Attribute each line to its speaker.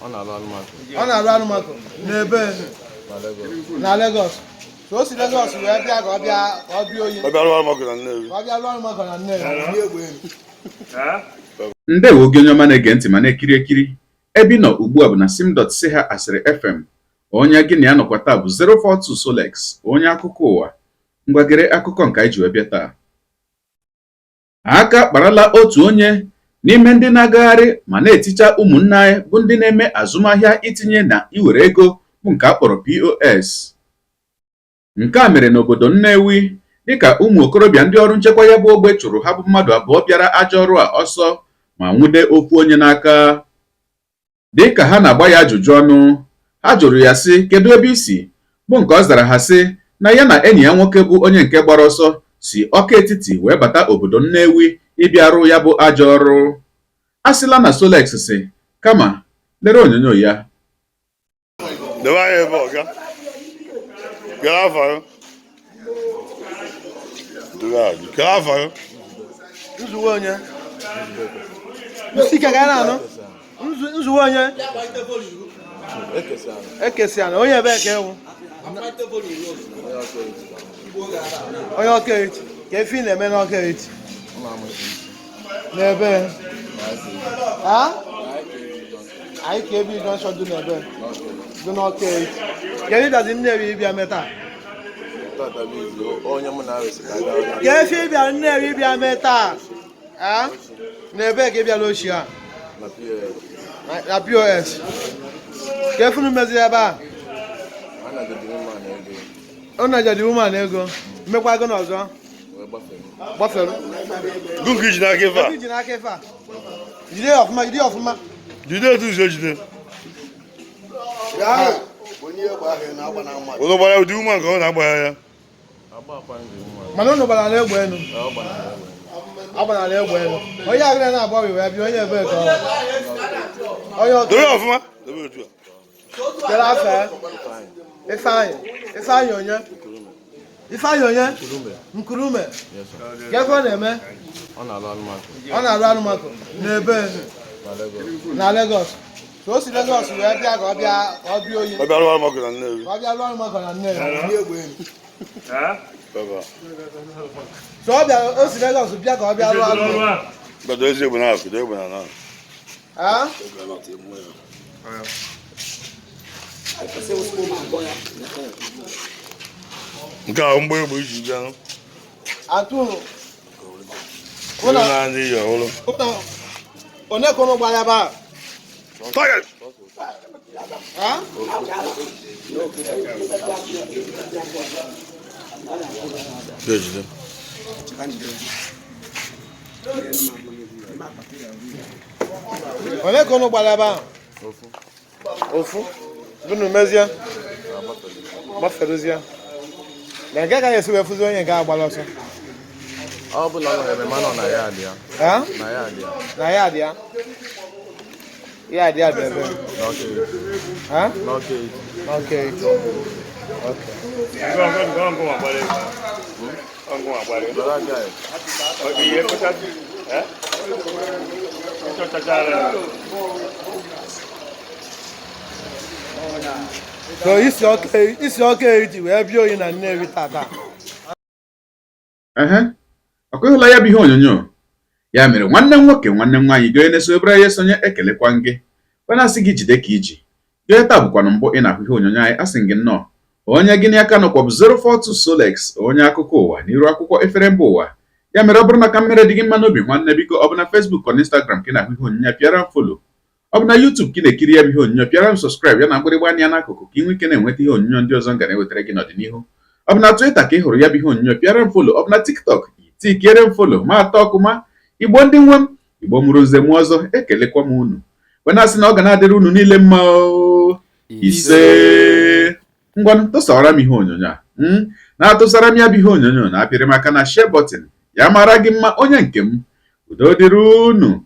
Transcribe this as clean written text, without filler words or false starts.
Speaker 1: ọ na-alụ anụmakụ n'ebe na Lagos. So o si Lagos wee bịa ka ọ bịa oyi. Ọ bịa lụọ anụmakụ na Nnewi.
Speaker 2: Ndewo gị onye ọma na-ege ntị ma na-ekiri ekiri. Ebe ị nọ ugbu a bụ na sim.si ha asịrị FM. Onye gị na ya nọkwa taa bụ 042 Solex, onye akụkọ ụwa. Ngwagere akụkọ nke anyị ji wee bịa taa. Aka kparala otu onye n'ime ndị na-agagharị ma na-eticha ụmụnne anyị bụ ndị na-eme azụmahịa itinye na iwere ego bụ nke a kpọrọ POS. Nke a mere n'obodo Nnewi dịka ụmụ okorobịa ndị ọrụ nchekwa ya bụ ogbe chụrụ ha bụ mmadụ abụọ bịara ajọ ọrụ a ọsọ ma nwude ofu onye n'aka. Dịka ha na-agba ya ajụjụ ọnụ, ha jụrụ ya sị kedu ebe isi, bụ nke ọ zara ha sị na ya na enyi ya nwoke bụ onye nke gbara ọsọ si Ọka Etiti wee bata obodo Nnewi ịbịa rụ ya bụ ajọ ọrụ. A sịla na Solex sị kama lere onyonyo ya.
Speaker 1: Nzuwe onye Musika ga na-anụ nzuwe onye Ekesiana onye ebe ka ewu onye Ọka Etiti ka efi na-eme n'Ọka Etiti n'ebe anyị ka ebe ịdọ dị n'ebe dị n'Ọka Etiti kedu ịdazi Nnewi ịbịa meta ka efi ịbịa Nnewi ịbịa meta n'ebe ka ịbịa n'ochi a na POS ka efunu mezi ebe a ọ na-ajadi ụmụanụ ego mmekwa ego n'ọzọ gbafere
Speaker 3: Gungi ji
Speaker 1: n'aka ife a jide ọfụma
Speaker 3: jide etu uzo jide ụzọ gbara ụdị ụmụ nke ọ na-agba ya
Speaker 1: mana ụnụ gbara na-egbe elu ọ gbara na-egbe elu onye agịrị na-agbawi wee bịa onye ebe ka onye ọka
Speaker 3: dobe ọfụma
Speaker 1: kere afọ Ifeanyị onye Nkurume ka ebe ọ na-eme ọ na-alụ anụmakụ n'ebe na Lagos. So o si Lagos wee bịa ka ọ bịa oyi.
Speaker 3: Ọ bịa lụọ anụmakụ na Nnewi.
Speaker 1: So o si Lagos bịa ka ọ bịa lụọ anụmakụ.
Speaker 3: Gbado ezi egbe na-akụ, egbe na na. Nke a mgbe egbe iji bịa nụ.
Speaker 1: Atụrụ.
Speaker 3: Ụlọ na-adị iyi ọhụrụ.
Speaker 1: Onye ka ụnụ gbara ebe a?
Speaker 3: Target!
Speaker 1: Onye ka ụnụ gbara ebe a? Ofu. Bunu mezie. Gbaferezie. Na nke ka esi wee fụzi onye nke agbara ọsọ.
Speaker 4: Ọ bụla ọ na-eme ma nọ na ya dị ya.
Speaker 1: Na ya dị ya. Ya dị ya dị ebe.
Speaker 4: N'Ọka Etiti.
Speaker 1: So isi Ọka Etiti wee bịa oyi na Nnewi tata.
Speaker 2: Ọkụ ịhụla ya bụ ihe onyonyo. Ya mere nwanne m nwoke nwanne m nwaanyị gị na-eso ebere ya sonye ekelekwa gị. Ọ na-asị gị jide ka iji. Gị taa bụkwa na mbụ ị na-ahụ ihe onyonyo anyị asị gị nnọọ. Onye gị n'aka nọkwa bụ 042 Solex, onye akụkọ ụwa n'iru akwụkwọ efere mba ụwa. Ya mere ọ bụrụ na ka mmere dị gị mma n'obi nwanne biko ọ bụ na Facebook ọ na Instagram ka ị na-ahụ ihe onyonyo pịara m follow. Ọ bụ na YouTube ka ị na-ekiri ya bụ ihe onyonyo pịara m subscribe ya na mgbịrịgba anya n'akụkụ ka ị nwee ike na-enweta ihe onyonyo ndị ọzọ ga na-ewetara gị n'ọdịnihu. Ọ bụ na Twitter ka ị hụrụ ya bụ ihe onyonyo pịara m follow. Ọ bụ na TikTok tikiere m follow ma atọ ọkụma. Igbo ndị nwe m, Igbo mụrụ nze m ọzọ, ekelekwa m unu. Wee na-asị na ọ ga na-adịrị unu niile mma ise. Ngwanụ tụsara m ihe onyonyo a. Na-atụsara m ya bụ ihe onyonyo na-apịrị m aka na share button. Ya mara gị mma onye nke m. Udo dịrị unu.